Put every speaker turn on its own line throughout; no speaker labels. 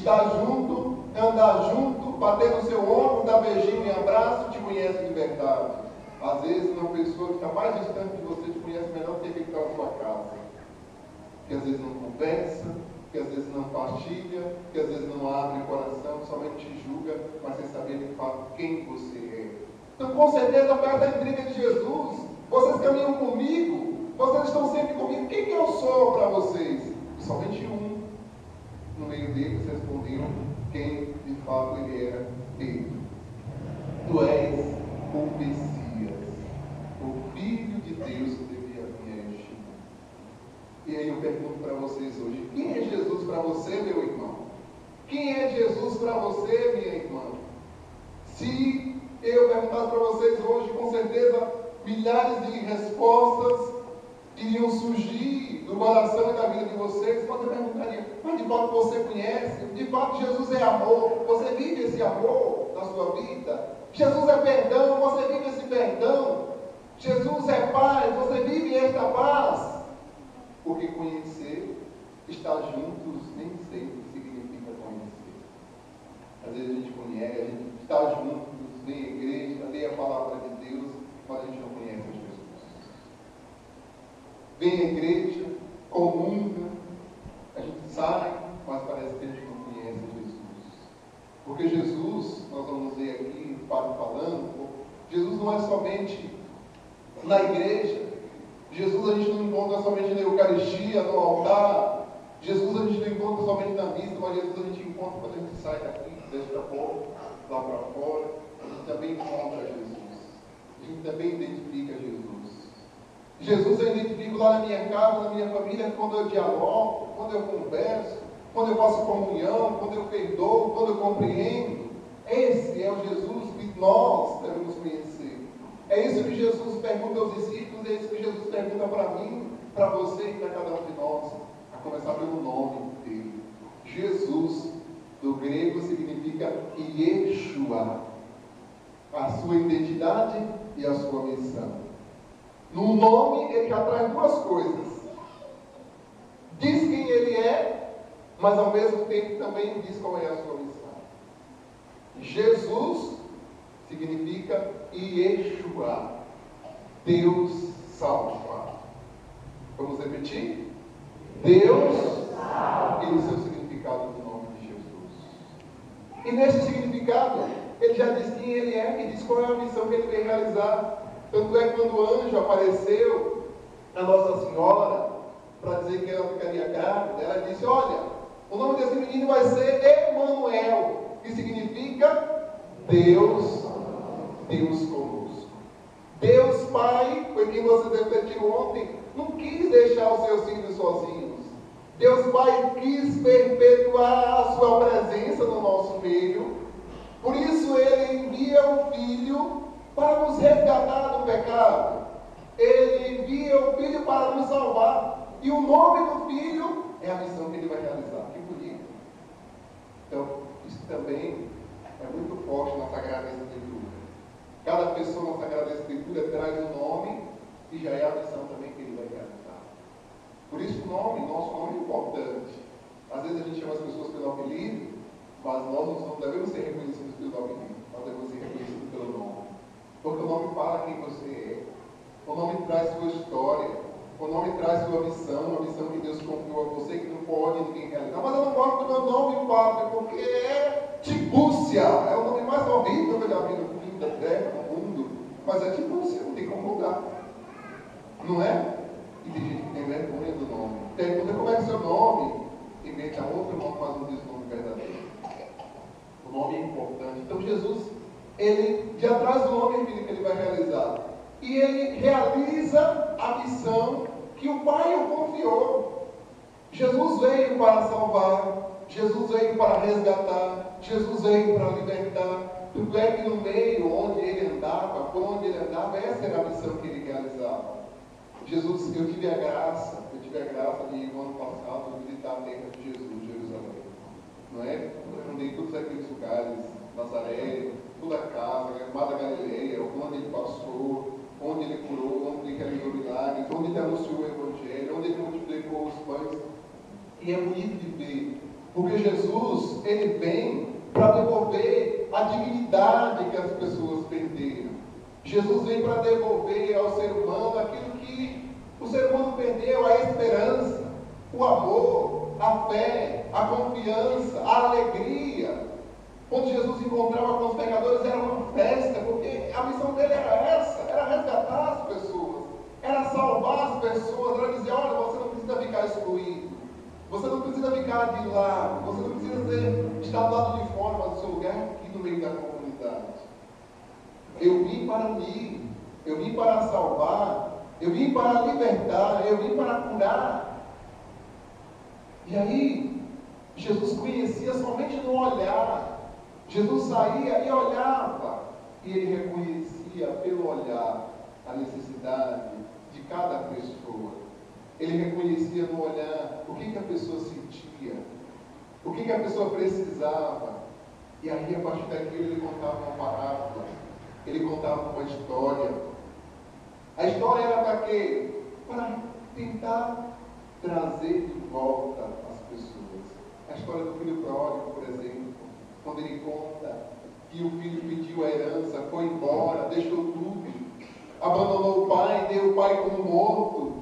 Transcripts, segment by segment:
estar junto, andar junto, bater no seu ombro, dar beijinho e abraço, te conhece de verdade. Às vezes uma pessoa que está mais distante de você te conhece melhor que aquele que está na sua casa. Que às vezes não conversa, que às vezes não partilha, que às vezes não abre o coração, somente te julga, mas sem saber de fato quem você é. Então, com certeza, perto da intriga de Jesus, vocês caminham comigo, vocês estão sempre comigo. Quem que eu sou para vocês? E somente um. No meio deles responderam quem de fato ele era Pedro. Tu és o Messias, o Filho de Deus que devia vir a este mundo. E aí eu pergunto para vocês hoje, quem é Jesus para você, meu irmão? Quem é Jesus para você, minha irmã? Se eu perguntasse para vocês hoje, com certeza, milhares de respostas iriam surgir do coração e da vida de vocês. Você perguntaria, mas de fato você conhece? De fato Jesus é amor, você vive esse amor na sua vida? Jesus é perdão, você vive esse perdão? Jesus é paz, você vive esta paz? Porque conhecer, estar juntos, nem sempre significa conhecer. Às vezes a gente conhece, a gente está juntos, vem à igreja, lê a palavra de Deus, mas a gente não conhece Jesus. Vem à igreja, comunga, a gente sai, mas parece que a gente não conhece Jesus. Porque Jesus, nós vamos ver aqui, o Padre falando, Jesus não é somente na igreja. Jesus a gente não encontra somente na Eucaristia, no altar. Jesus a gente não encontra somente na missa, mas Jesus a gente encontra quando a gente sai daqui, desta porta, lá para fora. A gente também encontra Jesus. A gente também identifica Jesus. Jesus eu identifico lá na minha casa, na minha família, quando eu dialogo, quando eu converso, quando eu faço comunhão, quando eu perdoo, quando eu compreendo. Esse é o Jesus que nós devemos conhecer. É isso que Jesus pergunta aos discípulos, é isso que Jesus pergunta para mim, para você e para cada um de nós, a começar pelo nome dele. Jesus, do grego, significa Yeshua, a sua identidade e a sua missão. No nome, ele já traz duas coisas. Diz quem ele é, mas ao mesmo tempo também diz qual é a sua missão. Jesus significa Yeshua, Deus salva. Vamos repetir? Deus e o seu significado do nome de Jesus. E nesse significado, ele já diz quem ele é e diz qual é a missão que ele vem realizar. Tanto é que quando o anjo apareceu a Nossa Senhora para dizer que ela ficaria grávida, ela disse, olha, o nome desse menino vai ser Emanuel, que significa Deus conosco. Deus Pai, foi quem você refletiu ontem, não quis deixar os seus filhos sozinhos. Deus Pai quis perpetuar a sua presença no nosso meio. Por isso ele envia o Filho para nos resgatar do pecado. Ele envia o Filho para nos salvar. E o nome do Filho é a missão que ele vai realizar. Que bonito. Então, isso também é muito forte na Sagrada Escritura. Cada pessoa na Sagrada Escritura traz um nome e já é a missão também que ele vai realizar. Por isso o nome, nosso nome é importante. Às vezes a gente chama as pessoas pelo apelido, mas nós não devemos ser reconhecidos pelo apelido, nós devemos ser reconhecidos pelo nome. Porque o nome fala quem você é. O nome traz sua história. O nome traz sua missão, a missão que Deus confiou a você, que não pode ninguém realizar. Mas eu não gosto do meu nome, Padre, porque é Tibúcia. É o nome mais horrível que eu já vi no fim da terra, no mundo. Mas é Tibúcia, não tem como mudar. Não é? E tem gente que tem vergonha do nome. Pergunta como é que é o seu nome. Inventa outro nome, mas não diz o nome verdadeiro. O nome é importante. Então Jesus, ele já traz o nome que ele vai realizar. E ele realiza a missão que o Pai o confiou. Jesus veio para salvar, Jesus veio para resgatar, Jesus veio para libertar. Tudo é que no meio onde ele andava, por onde ele andava, essa era a missão que ele realizava. Jesus, eu tive a graça de ir no ano passado visitar a terra de Jesus, Jerusalém. Não é? Eu andei em todos aqueles lugares, Nazaré, toda a casa, Mar da Galileia, onde ele passou, onde ele curou, onde ele realizou milagres, onde ele anunciou o Evangelho, onde ele multiplicou os pães. E é bonito de ver Porque Jesus, ele vem para devolver a dignidade que as pessoas perderam. Jesus vem para devolver ao ser humano aquilo que o ser humano perdeu: a esperança, o amor, a fé, a confiança, a alegria. Quando Jesus encontrava com os pecadores, era uma festa, porque a missão dele era essa, era resgatar as pessoas, era salvar as pessoas, era dizer: olha, você não precisa ficar excluído, você não precisa ficar de lado, você não precisa estar do lado de fora, mas o seu lugar é aqui no meio da comunidade. Eu vim para unir, eu vim para salvar, eu vim para libertar, eu vim para curar. E aí, Jesus conhecia somente no olhar. Jesus saía e olhava, e ele reconhecia pelo olhar a necessidade de cada pessoa. Ele reconhecia no olhar o que a pessoa sentia, o que a pessoa precisava. E aí, a partir daquilo, ele contava uma parábola, ele contava uma história. A história era para quê? Para tentar trazer de volta as pessoas. A história do filho pródigo, por exemplo, quando ele conta que o filho pediu a herança, foi embora, deixou tudo, abandonou o pai, deu o pai como morto,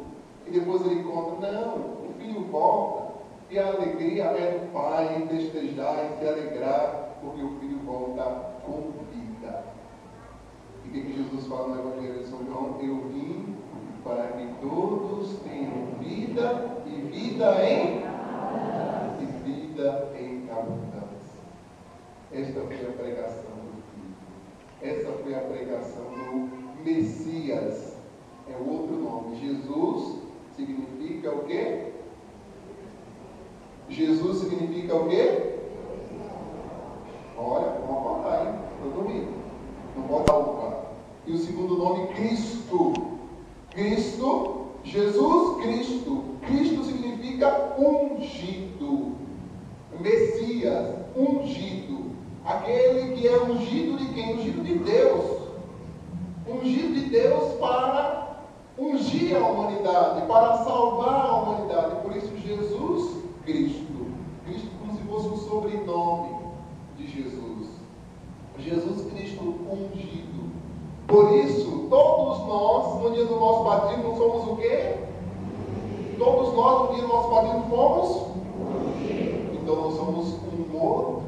e depois ele conta: não, o filho volta, e a alegria é do pai em festejar, em se alegrar, porque o filho volta com vida. E o que Jesus fala no Evangelho de São João? Eu vim para que todos tenham vida, e vida em abundância. Esta foi a pregação do Filho. Essa foi a pregação do Messias. É outro nome. Jesus significa o quê? Jesus significa o quê? Olha, vamos acordar, hein? Estou dormindo. Não pode dar uva. E o segundo nome, Cristo. Cristo, Jesus Cristo. Cristo significa ungido. Messias, ungido. Aquele que é ungido de quem? Ungido de Deus. Ungido de Deus para ungir a humanidade, para salvar a humanidade. Por isso, Jesus Cristo. Cristo como se fosse um sobrenome de Jesus. Jesus Cristo ungido. Por isso, todos nós, no dia do nosso batismo, somos o quê? Todos nós, no dia do nosso batismo, fomos? Então, nós somos um outro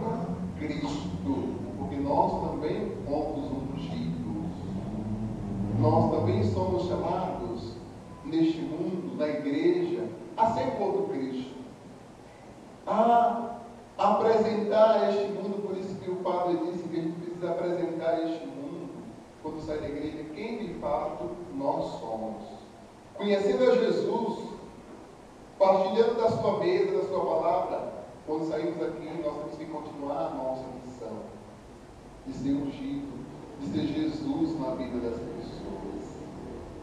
Cristo, porque nós também fomos ungidos. Nós também somos chamados, neste mundo, na igreja, a ser outro Cristo. A apresentar este mundo, por isso que o Padre disse que a gente precisa apresentar este mundo, quando sai da igreja, quem de fato nós somos. Conhecendo a Jesus, partilhando da sua mesa, da sua palavra, quando saímos aqui, nós temos que continuar a nossa missão de ser ungido, de ser Jesus na vida das pessoas,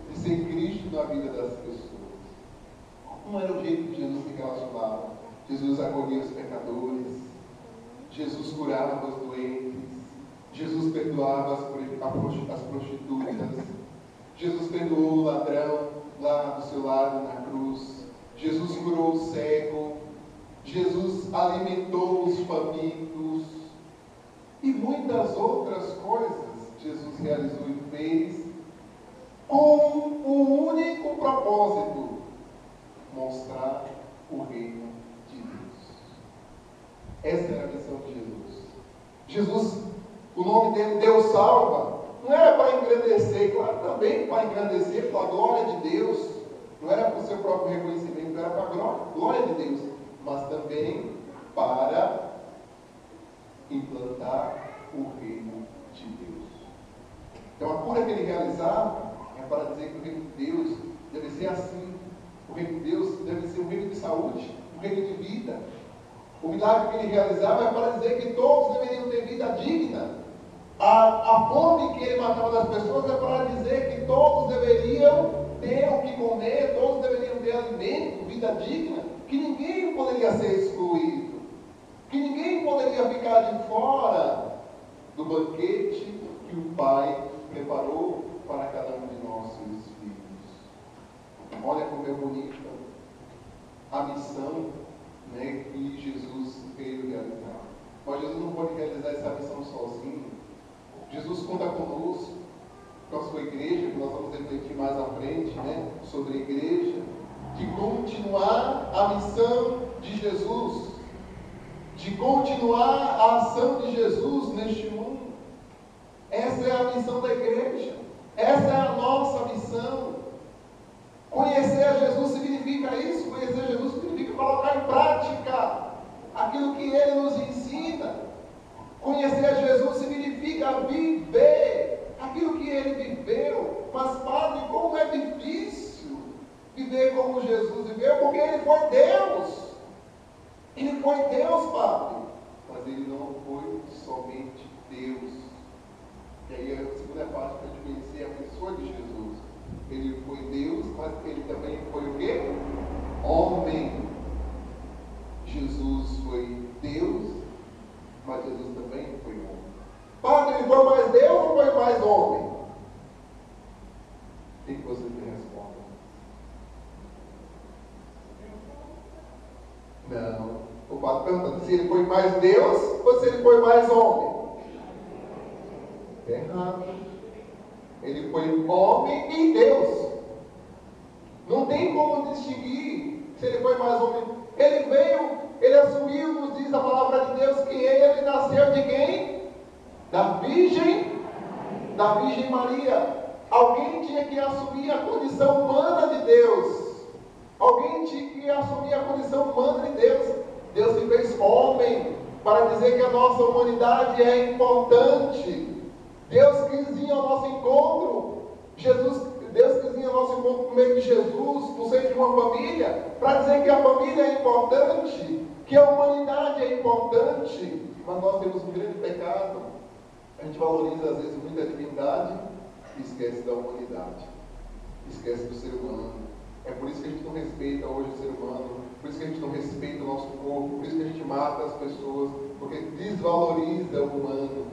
de ser Cristo na vida das pessoas. Não era o jeito que Jesus se relacionava. Jesus acolhia os pecadores, Jesus curava os doentes, Jesus perdoava as prostitutas, Jesus perdoou o ladrão lá do seu lado na cruz, Jesus curou o cego, Jesus alimentou os famintos e muitas outras coisas Jesus realizou e fez com um único propósito: mostrar o reino de Deus. Essa era a missão de Jesus. Jesus, o nome dele, Deus salva, não era para engrandecer, claro, também para engrandecer, para a glória de Deus, não era para o seu próprio reconhecimento, era para a glória de Deus, mas também para implantar o reino de Deus. Então a cura que ele realizava é para dizer que o reino de Deus deve ser assim. O reino de Deus deve ser um reino de saúde, um reino de vida. O milagre que ele realizava é para dizer que todos deveriam ter vida digna. A fome que ele matava das pessoas é para dizer que todos deveriam ter o que comer, todos deveriam ter alimento, vida digna, que ninguém poderia ser excluído, que ninguém poderia ficar de fora do banquete que o Pai preparou para cada um de nós, seus filhos. Olha como é bonita a missão, né, que Jesus veio realizar. Mas Jesus não pode realizar essa missão sozinho. Jesus conta conosco, com a sua igreja, que nós vamos refletir mais à frente, né, sobre a igreja, de continuar a missão de Jesus, de continuar a ação de Jesus neste mundo. Essa é a missão da igreja, essa é a nossa missão. Conhecer a Jesus significa isso, conhecer a Jesus significa colocar em prática aquilo que Ele nos ensina. Conhecer a Jesus significa viver aquilo que Ele viveu. Mas, Padre, como é difícil viver como Jesus viveu, porque Ele foi Deus. Ele foi Deus, Padre. Mas Ele não foi somente Deus. E aí a segunda parte para a gente conhecer a pessoa de Jesus. Ele foi Deus, mas Ele também foi o quê? Homem. Jesus foi Deus, mas Jesus também foi homem. Padre, Ele foi mais Deus ou foi mais homem? O que você me responde? Não. O padre perguntando se Ele foi mais Deus ou se Ele foi mais homem. Errado. Ele foi homem e Deus. Não tem como distinguir se Ele foi mais homem. Ele veio, Ele assumiu, nos diz a palavra de Deus, que Ele nasceu de quem? Da Virgem Maria. Alguém tinha que assumir a condição humana de Deus. Alguém tinha que assumir a condição humana de Deus. Deus se fez homem para dizer que a nossa humanidade é importante. Deus quis vir ao nosso encontro. Deus quis vir ao nosso encontro por meio de Jesus, por ser de uma família, para dizer que a família é importante, que a humanidade é importante. Mas nós temos um grande pecado. A gente valoriza às vezes muito a divindade e esquece da humanidade, esquece do ser humano. É por isso que a gente não respeita hoje o ser humano, por isso que a gente não respeita o nosso corpo, por isso que a gente mata as pessoas, porque desvaloriza o humano.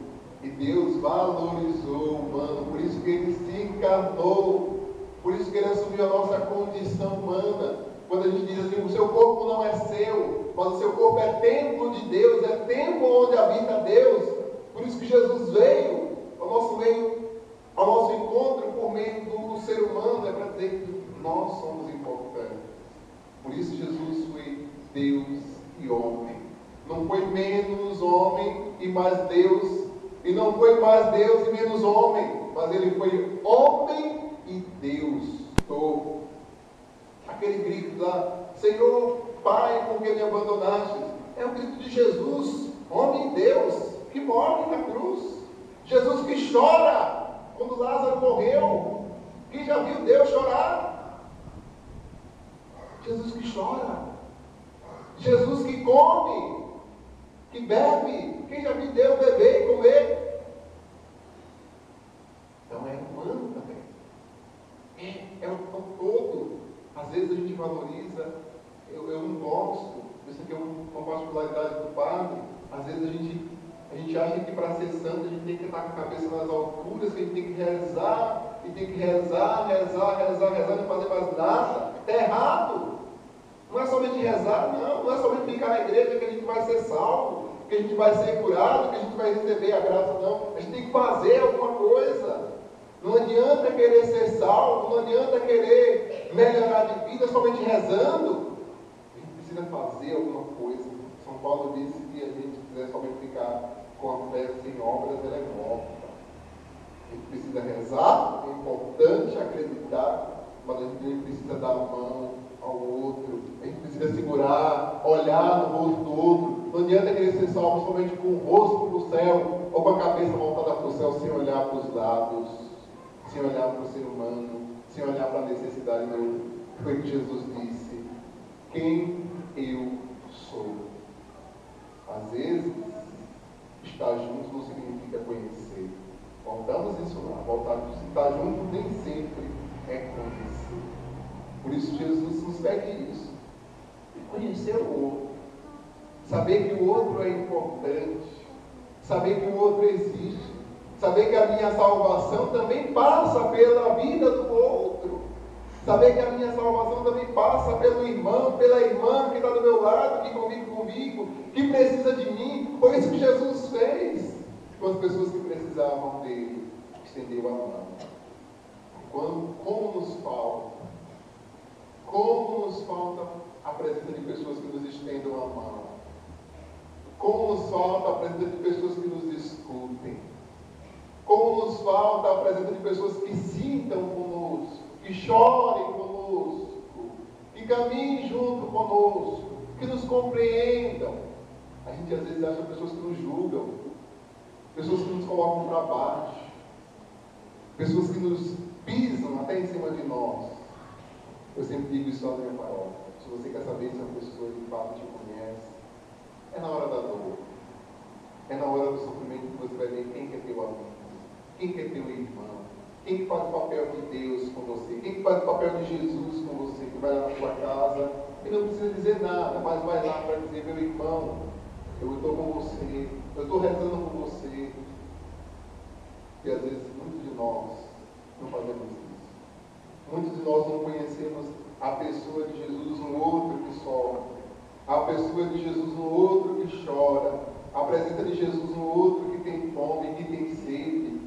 E Deus valorizou o humano, por isso que Ele se encarnou, por isso que Ele assumiu a nossa condição humana. Quando a gente diz assim, o seu corpo não é seu, mas o seu corpo é templo de Deus, é templo onde habita Deus. Por isso que Jesus veio ao nosso meio, ao nosso encontro por meio do ser humano, é para dizer que nós somos importantes. Por isso Jesus foi Deus e homem. Não foi menos homem e mais Deus. E não foi mais Deus e menos homem, mas Ele foi homem e Deus. Aquele grito lá, Senhor, Pai, por que me abandonaste? É o grito de Jesus, homem e Deus, que morre na cruz. Jesus que chora quando Lázaro morreu. Quem já viu Deus chorar? Jesus que chora. Jesus que come, que bebe. Quem já viu Deus beber e comer? Então é humano também. É o todo. Às vezes a gente valoriza, eu não gosto, isso aqui é uma particularidade do padre. Às vezes a gente acha que para ser santo a gente tem que estar com a cabeça nas alturas, que a gente tem que rezar, e tem que rezar, não fazer mais nada. Está errado. Não é somente rezar, não é somente ficar na igreja que a gente vai ser salvo, que a gente vai ser curado, que a gente vai receber a graça, não. A gente tem que fazer alguma coisa. Não adianta querer ser salvo, não adianta querer melhorar de vida somente rezando. A gente precisa fazer alguma coisa. São Paulo disse que a gente quiser somente ficar com a fé sem obras, ela é morta. A gente precisa rezar, é importante acreditar, mas a gente precisa dar mão ao outro. A gente precisa segurar, olhar no rosto do outro. Não adianta querer ser salvo somente com o rosto para o céu, ou com a cabeça voltada para o céu, sem olhar para os lados, sem olhar para o ser humano, sem olhar para a necessidade do outro. Foi o que Jesus disse: quem eu sou. Às vezes, estar junto não significa conhecer. Voltamos isso lá. Estar junto nem sempre é conhecer. Por isso Jesus nos pede isso. Conhecer o outro. Saber que o outro é importante. Saber que o outro existe. Saber que a minha salvação também passa pela vida do outro. Saber que a minha salvação também passa pelo irmão, pela irmã que está do meu lado, que convive comigo, que precisa de mim. Foi isso que Jesus fez com as pessoas que precisavam dele. Estendeu a mão. Como nos falta a presença de pessoas que nos estendam a mão. Como nos falta a presença de pessoas que nos escutem. Como nos falta a presença de pessoas que sintam conosco, que chorem conosco, que caminhem junto conosco, que nos compreendam. A gente às vezes acha pessoas que nos julgam, pessoas que nos colocam para baixo, pessoas que nos pisam até em cima de nós. Eu sempre digo isso lá na minha paróquia. Se você quer saber se uma pessoa de fato te conhece, é na hora da dor, é na hora do sofrimento que você vai ver quem que é teu amigo, quem que é teu irmão, quem que faz o papel de Deus com você, quem que faz o papel de Jesus com você, que vai lá na sua casa e não precisa dizer nada, mas vai lá para dizer: meu irmão, eu estou com você, eu estou rezando com você. E às vezes muitos de nós não fazemos isso. Muitos de nós não conhecemos a pessoa de Jesus no outro que sofre, a pessoa de Jesus no outro que chora, a presença de Jesus no outro que tem fome, que tem sede,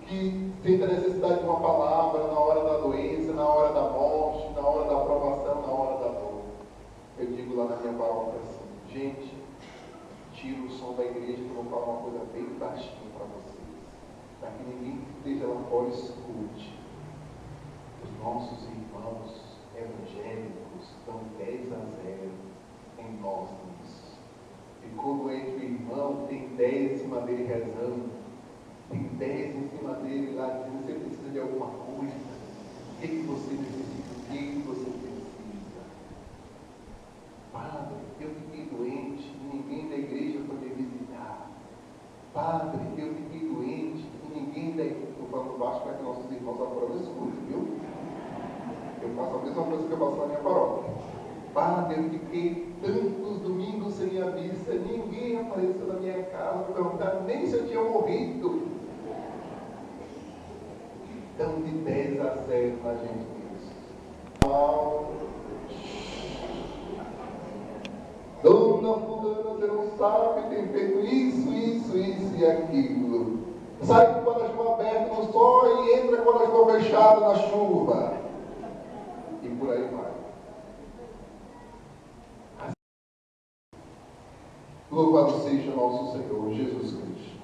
que sente a necessidade de uma palavra na hora da doença, na hora da morte, na hora da aprovação, na hora da dor. Eu digo lá na minha palavra assim: gente, tira o som da igreja que eu vou falar uma coisa bem baixinha para vocês, para que ninguém que esteja lá fora escute. Os nossos irmãos evangélicos estão 10 a 0 em nós nisso. Ficou doente o irmão, tem 10 em cima dele rezando, tem 10 em cima dele lá dizendo: você precisa de alguma coisa, o que você necessita, o que você precisa. Padre, eu fiquei doente e ninguém da igreja foi me visitar. Padre, eu fiquei doente e ninguém da igreja. Estou falando baixo para que nossos irmãos da paróquia escutem, viu? Eu faço a mesma coisa que eu faço na minha paróquia. Padre, eu fiquei tantos domingos sem a missa, ninguém apareceu na minha casa para perguntar nem se eu tinha morrido. Então, de 10 a 0 na gente isso. Dona fulana, você não sabe, tem feito isso e aquilo. Sai com o guarda-chuva aberto no sol e entra com o guarda-chuva fechado na chuva. E por aí vai. Louvado seja nosso Senhor Jesus Cristo.